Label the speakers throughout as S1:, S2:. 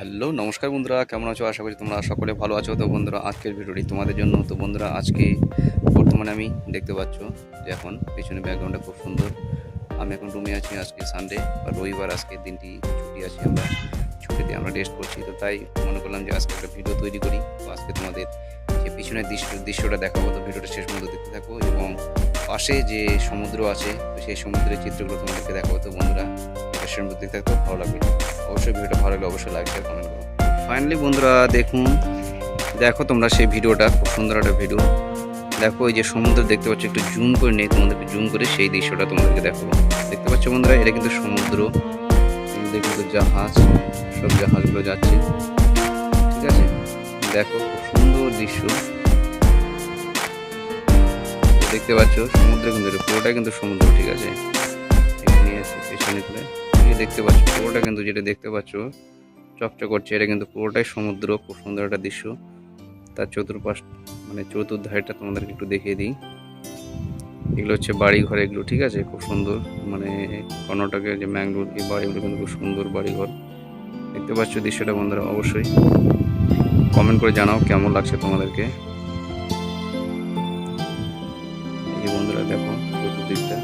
S1: Hello নমস্কার বন্ধুরা, কেমন আছো? আশা করি তোমরা সকলে ভালো আছো। তো বন্ধুরা, আজকের ভিডিওটি তোমাদের জন্য। তো বন্ধুরা, আজকে বর্তমানে আমি দেখতে পাচ্ছ যে এখন পেছনে ব্যাকগ্রাউন্ডটা খুব সুন্দর। আমি এখন রুমে আছি। আজকে সানডে বা রবিবার, আজকে দিনটি ছুটি আছে। আমরা ছুটিতে আমরা রেস্ট করছি। তো তাই মনে করলাম যে আজকে একটা ভিডিও তৈরি করি। তো আজকে তোমাদের যে পিছনের দৃশ্যটা দেখাবো। তো ভিডিওটা শেষ পর্যন্ত দেখতে থাকো এবং পাশে যে সমুদ্র আছে তো সেই সমুদ্রের চিত্রগুলো তোমাদেরকে দেখাবো। তো বন্ধুরা, শেষের মধ্যে দেখতে থাকো, ভালো লাগবে। অবশ্যই ভিডিওটা ভালো লাগলে অবশ্যই লাইক শেয়ার কমেন্ট করো। ফাইনালি বন্ধুরা, দেখো তোমরা সেই ভিডিওটা, খুব সুন্দর একটা ভিডিও। দেখো এই যে সমুদ্র দেখতে পাচ্ছ, একটু জুম করে নিয়ে তোমাদেরকে জুম করে সেই দৃশ্যটা তোমাদেরকে দেখাবো। দেখতে পাচ্ছ বন্ধুরা, এটা কিন্তু সমুদ্র, সমুদ্রে কিন্তু জাহাজ, সব জাহাজগুলো যাচ্ছে, ঠিক আছে। দেখো খুব সুন্দর দৃশ্য দেখতে পাচ্ছ। সমুদ্র কিন্তু পুরোটা কিন্তু সমুদ্র, ঠিক আছে। এখানে আছে পেছনে করে দেখতে পাচ্ছ পুরোটা কিন্তু, যেটা দেখতে পাচ্ছ চকচক করছে, এটা কিন্তু পুরোটাই সমুদ্র। খুব সুন্দর একটা দৃশ্য। তার চতুর্পাশ মানে চতুর্ধারটা তোমাদেরকে একটু দেখিয়ে দিই। এগুলো হচ্ছে বাড়ি ঘর, এগুলো ঠিক আছে, খুব সুন্দর। মানে কর্ণাটকের যে ম্যাঙ্গলোর, এই বাড়িগুলো কিন্তু খুব সুন্দর বাড়িঘর। দেখতে পাচ্ছ দৃশ্যটা বন্ধুরা, অবশ্যই কমেন্ট করে জানাও কেমন লাগছে তোমাদেরকে। এই যে বন্ধুরা দেখো চতুর্দিকটা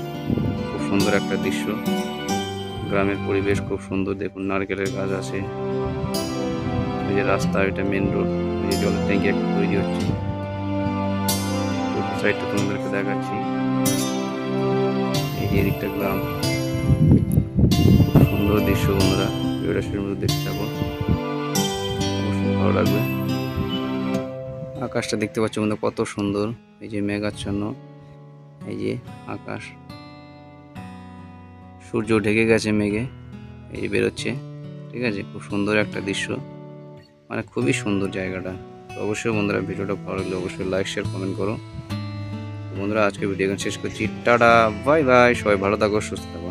S1: খুব সুন্দর একটা দৃশ্য। গ্রামের পরিবেশ খুব সুন্দর। দেখুন নারকেলের গাছ আছে, এই যে রাস্তা, এটা মেন রোড, এই যে জলের ট্যাঙ্কি একটা তৈরি হচ্ছে। চতুর্থ সাইডটা তোমাদেরকে দেখাচ্ছি। এই যে এদিকটা গ্রাম, সুন্দর দৃশ্য বন্ধুরা। ভিডিওটা শুরুর মধ্যে দেখতে থাকো, অবশ্যই ভালো লাগবে। আকাশটা দেখতে পাচ্ছ বন্ধু, কত সুন্দর। এই যে মেঘাচ্ছন্ন, এই যে আকাশ, সূর্য ঢেকে গেছে মেঘে, এই যে বেরোচ্ছে, ঠিক আছে। খুব সুন্দর একটা দৃশ্য, মানে খুবই সুন্দর জায়গাটা। তো অবশ্যই বন্ধুরা, ভিডিওটা ভালো লাগলে অবশ্যই লাইক শেয়ার কমেন্ট করো। তো বন্ধুরা, আজকে ভিডিও শেষ করছি। টাটা, বাই বাই, সবাই ভালো থাকো, সুস্থ থাকো।